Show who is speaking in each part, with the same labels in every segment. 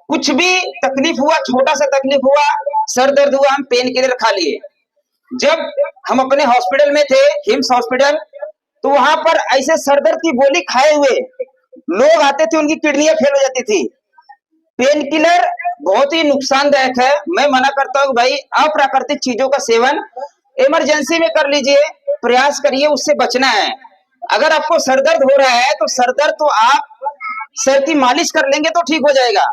Speaker 1: कुछ भी तकलीफ हुआ, छोटा सा तकलीफ हुआ, सर दर्द हुआ, हम पेन किलर खा लिए। जब हम अपने हॉस्पिटल में थे, हिम्स हॉस्पिटल, तो वहां पर ऐसे सर दर्द की गोली खाए हुए लोग आते थे, उनकी किडनियां फेल हो जाती थी। पेन किलर बहुत ही नुकसानदायक है। मैं मना करता हूँ भाई, अप्राकृतिक चीजों का सेवन इमरजेंसी में कर लीजिए, प्रयास करिए, उससे बचना है। अगर आपको सर दर्द हो रहा है तो सर दर्द तो आप सर की मालिश कर लेंगे तो ठीक हो जाएगा।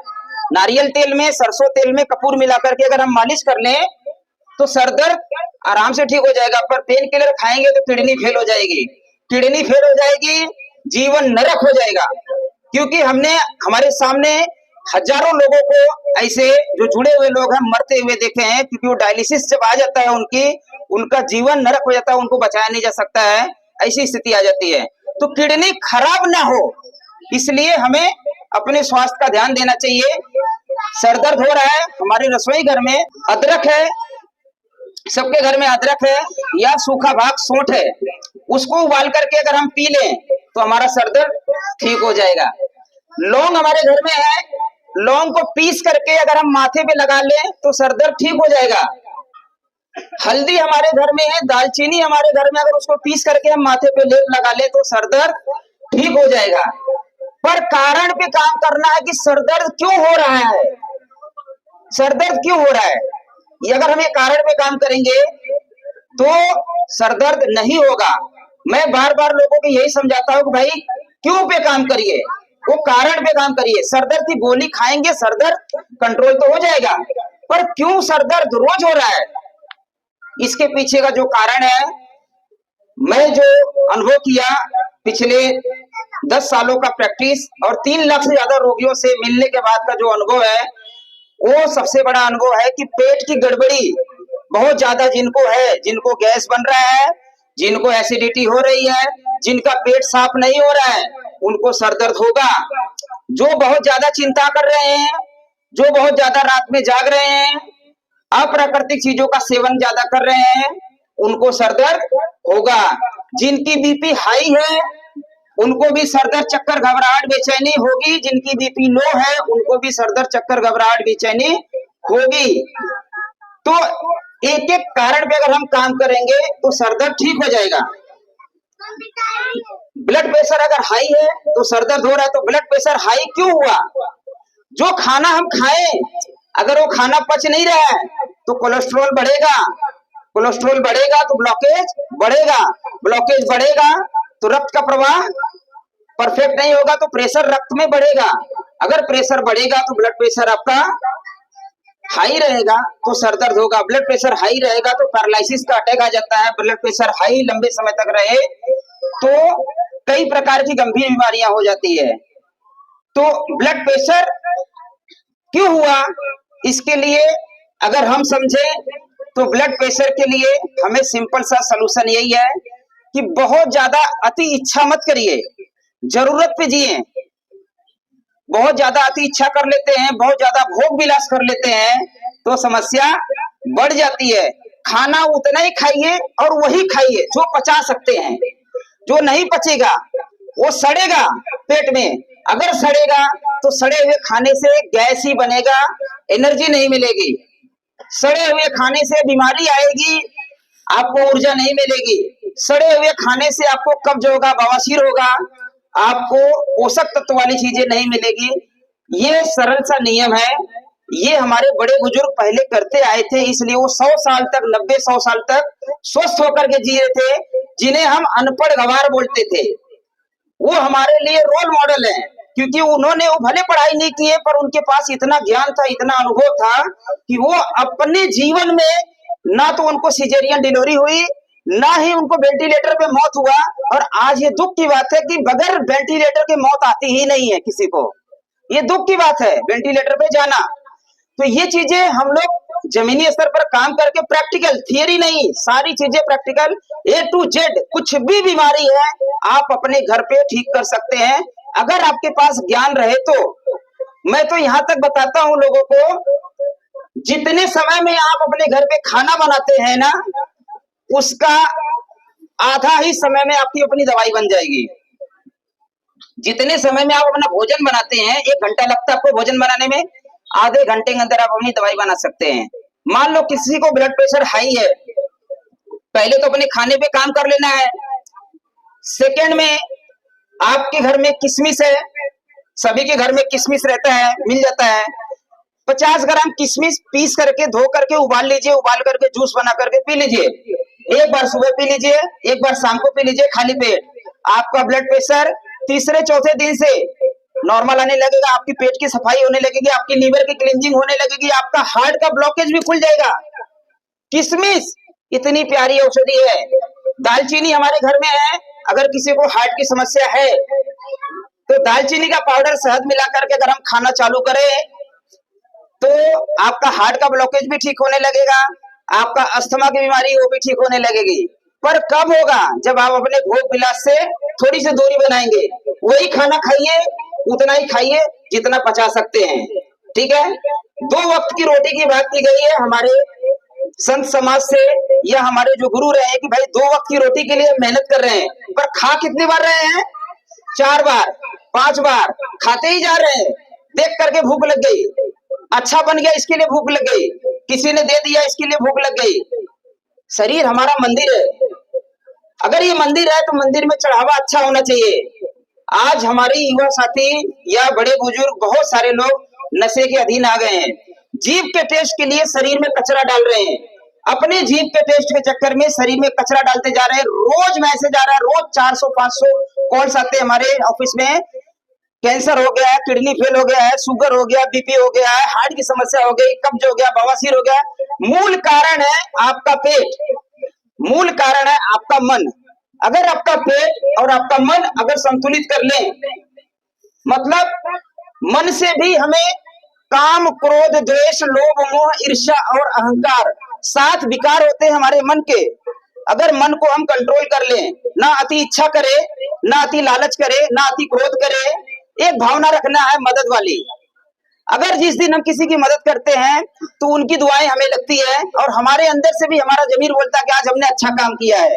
Speaker 1: नारियल तेल में, सरसों तेल में कपूर मिला करके अगर हम मालिश कर लें तो सर दर्द आराम से ठीक हो जाएगा। पर पेन किलर खाएंगे तो किडनी फेल हो जाएगी, किडनी फेल हो जाएगी, जीवन नरक हो जाएगा। क्योंकि हमने हमारे सामने हजारों लोगों को ऐसे जो जुड़े हुए लोग हैं मरते हुए देखे हैं, क्योंकि वो डायलिसिस जब आ जाता है उनकी, उनका जीवन नरक हो जाता है, उनको बचाया नहीं जा सकता है, ऐसी स्थिति आ जाती है। तो किडनी खराब ना हो इसलिए हमें अपने स्वास्थ्य का ध्यान देना चाहिए। सर दर्द हो रहा है, हमारे रसोई घर में अदरक है, सबके घर में अदरक है या सूखा भाग सोंठ है, उसको उबाल करके अगर हम पी लें तो हमारा सर दर्द ठीक हो जाएगा। लौंग हमारे घर में है, लौंग को पीस करके अगर हम माथे पे लगा लें तो सर दर्द ठीक हो जाएगा। हल्दी हमारे घर में है, दालचीनी हमारे घर में, अगर उसको पीस करके हम माथे पे लेप लगा ले तो सर दर्द ठीक हो जाएगा। पर कारण पे काम करना है कि सर दर्द क्यों हो रहा है, सर दर्द क्यों हो रहा है, ये अगर हम ये कारण पे काम करेंगे तो सर दर्द नहीं होगा। मैं बार बार लोगों को यही समझाता हूं कि भाई क्यों पे काम करिए, वो कारण पे काम करिए। सर दर्द की गोली खाएंगे, सर दर्द कंट्रोल तो हो जाएगा, पर क्यों सर दर्द रोज हो रहा है, इसके पीछे का जो कारण है, मैं जो अनुभव किया पिछले 10 सालों का प्रैक्टिस और 3 लाख से ज्यादा रोगियों से मिलने के बाद का जो अनुभव है, वो सबसे बड़ा अनुभव है कि पेट की गड़बड़ी बहुत ज्यादा जिनको है, जिनको गैस बन रहा है, जिनको एसिडिटी हो रही है, जिनका पेट साफ नहीं हो रहा है, उनको सर दर्द होगा। जो बहुत ज्यादा चिंता कर रहे हैं, जो बहुत ज्यादा रात में जाग रहे हैं, अप्राकृतिक चीजों का सेवन ज्यादा कर रहे हैं, उनको सर दर्द होगा। जिनकी बीपी हाई है उनको भी सरदर्द, चक्कर, घबराहट, बेचैनी होगी। जिनकी बीपी लो है उनको भी सरदर्द, चक्कर, घबराहट, बेचैनी होगी। तो एक एक कारण पे अगर हम काम करेंगे तो सरदर्द ठीक हो जाएगा। ब्लड प्रेशर अगर हाई है तो सरदर्द हो रहा है, तो ब्लड प्रेशर हाई क्यों हुआ, जो खाना हम खाएं अगर वो खाना पच नहीं रहा है तो कोलेस्ट्रॉल बढ़ेगा, कोलेस्ट्रॉल बढ़ेगा तो ब्लॉकेज बढ़ेगा, ब्लॉकेज बढ़ेगा तो रक्त का प्रवाह परफेक्ट नहीं होगा, तो प्रेशर रक्त में बढ़ेगा। अगर प्रेशर बढ़ेगा तो ब्लड प्रेशर आपका हाई रहेगा तो सर दर्द होगा, ब्लड प्रेशर हाई रहेगा तो पैरालिसिस का अटैक आ जाता है, ब्लड प्रेशर हाई लंबे समय तक रहे तो कई प्रकार की गंभीर बीमारियां हो जाती है। तो ब्लड प्रेशर क्यों हुआ, इसके लिए अगर हम समझे तो ब्लड प्रेशर के लिए हमें सिंपल सा सलूशन यही है कि बहुत ज्यादा अति इच्छा मत करिए, जरूरत पे जिए। बहुत ज्यादा अति इच्छा कर लेते हैं, बहुत ज्यादा भोग विलास कर लेते हैं तो समस्या बढ़ जाती है। खाना उतना ही खाइए और वही खाइए जो पचा सकते हैं, जो नहीं पचेगा वो सड़ेगा पेट में। अगर सड़ेगा तो सड़े हुए खाने से गैस ही बनेगा, एनर्जी नहीं मिलेगी। सड़े हुए खाने से बीमारी आएगी, आपको ऊर्जा नहीं मिलेगी। सड़े हुए खाने से आपको कब्ज होगा, बवासीर होगा, आपको पोषक तत्व वाली चीजें नहीं मिलेगी। ये सरल सा नियम है, ये हमारे बड़े बुजुर्ग पहले करते आए थे, इसलिए वो 100 साल तक, 90-100 साल तक स्वस्थ होकर के जी रहे थे। जिन्हें हम अनपढ़ गवार बोलते थे वो हमारे लिए रोल मॉडल है, क्योंकि उन्होंने, वो भले पढ़ाई नहीं किए पर उनके पास इतना ज्ञान था, इतना अनुभव था कि वो अपने जीवन में ना तो उनको सिजेरियन डिलीवरी हुई, ना ही उनको वेंटिलेटर पे मौत हुआ। और आज ये दुख की बात है कि बगैर वेंटिलेटर के मौत आती ही नहीं है किसी को, ये दुख की बात है वेंटिलेटर पे जाना। तो ये चीजें हम लोग जमीनी स्तर पर काम करके, प्रैक्टिकल, थियरी नहीं, सारी चीजें प्रैक्टिकल, A to Z, कुछ भी बीमारी है आप अपने घर पे ठीक कर सकते हैं अगर आपके पास ज्ञान रहे तो। मैं तो यहां तक बताता हूं लोगों को, जितने समय में आप अपने घर पे खाना बनाते हैं ना, उसका आधा ही समय में आपकी अपनी दवाई बन जाएगी। जितने समय में आप अपना भोजन बनाते हैं, 1 घंटा लगता है आपको भोजन बनाने में, आधे घंटे के अंदर आप अपनी दवाई बना सकते हैं। मान लो किसी को ब्लड प्रेशर हाई है, पहले तो अपने खाने पे काम कर लेना है। सेकंड में आपके घर में किशमिश है, सभी के घर में किशमिश रहता है, मिल जाता है। 50 ग्राम किशमिश पीस करके धो करके उबाल लीजिए, उबाल करके जूस बना करके पी लीजिए। एक बार सुबह पी लीजिए, एक बार शाम को पी लीजिए खाली पेट। आपका ब्लड प्रेशर तीसरे चौथे दिन से नॉर्मल आने लगेगा, आपकी पेट की सफाई होने लगेगी, आपकी लीवर की क्लींजिंग होने लगेगी, आपका हार्ट का ब्लॉकेज भी खुल जाएगा। किशमिश इतनी प्यारी औषधि है। दालचीनी हमारे घर में है, अगर किसी को हार्ट की समस्या है तो दालचीनी का पाउडर शहद मिला करके अगर हम खाना चालू करें तो आपका हार्ट का ब्लॉकेज भी ठीक होने लगेगा, आपका अस्थमा की बीमारी वो भी ठीक होने लगेगी। पर कब होगा? जब आप अपने भोग विलास से थोड़ी सी दूरी बनाएंगे। वही खाना खाइए, उतना ही खाइए जितना पचा सकते हैं, ठीक है। 2 वक्त की रोटी की बात की गई है हमारे संत समाज से, या हमारे जो गुरु रहे हैं कि भाई 2 वक्त की रोटी के लिए मेहनत कर रहे हैं, पर खा कितनी बार रहे हैं? 4 बार 5 बार खाते ही जा रहे हैं। देख करके भूख लग गई, अच्छा बन गया इसके लिए भूख लग गई, किसी ने दे दिया इसके लिए भूख लग गई। शरीर हमारा मंदिर है, अगर ये मंदिर है तो मंदिर में चढ़ावा अच्छा होना चाहिए। आज हमारे युवा साथी या बड़े बुजुर्ग बहुत सारे लोग नशे के अधीन आ गए हैं, जीभ के टेस्ट के लिए शरीर में कचरा डाल रहे हैं। अपने जीभ के टेस्ट के चक्कर में शरीर में कचरा डालते जा रहे हैं। रोज मैसेज आ रहा है, रोज 400-500 कॉल्स आते हैं हमारे ऑफिस में। कैंसर हो गया है, किडनी फेल हो गया है, शुगर हो गया, बीपी हो गया है, हार्ट की समस्या हो गई, कब्ज हो गया, बवासीर हो गया। मूल कारण है आपका पेट, मूल कारण है आपका मन। अगर आपका पेट और आपका मन अगर संतुलित कर लें, मतलब मन से भी हमें काम, क्रोध, द्वेष, लोभ, मोह, ईर्ष्या और अहंकार 7 विकार होते हैं हमारे मन के। अगर मन को हम कंट्रोल कर लें, ना अति इच्छा करे, ना अति लालच करे, ना अति क्रोध करे, एक भावना रखना है मदद वाली। अगर जिस दिन हम किसी की मदद करते हैं तो उनकी दुआएं हमें लगती है और हमारे अंदर से भी हमारा जमीर बोलता है कि आज हमने अच्छा काम किया है।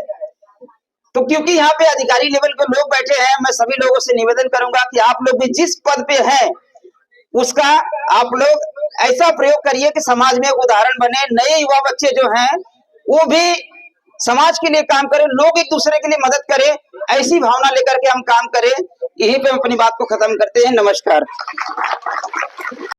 Speaker 1: तो क्योंकि यहाँ पे अधिकारी लेवल के लोग बैठे हैं, मैं सभी लोगों से निवेदन करूंगा कि आप लोग भी जिस पद पे हैं उसका आप लोग ऐसा प्रयोग करिए कि समाज में उदाहरण बने। नए युवा बच्चे जो हैं वो भी समाज के लिए काम करें, लोग एक दूसरे के लिए मदद करें, ऐसी भावना लेकर के हम काम करें। यहीं पे हम अपनी बात को खत्म करते हैं। नमस्कार।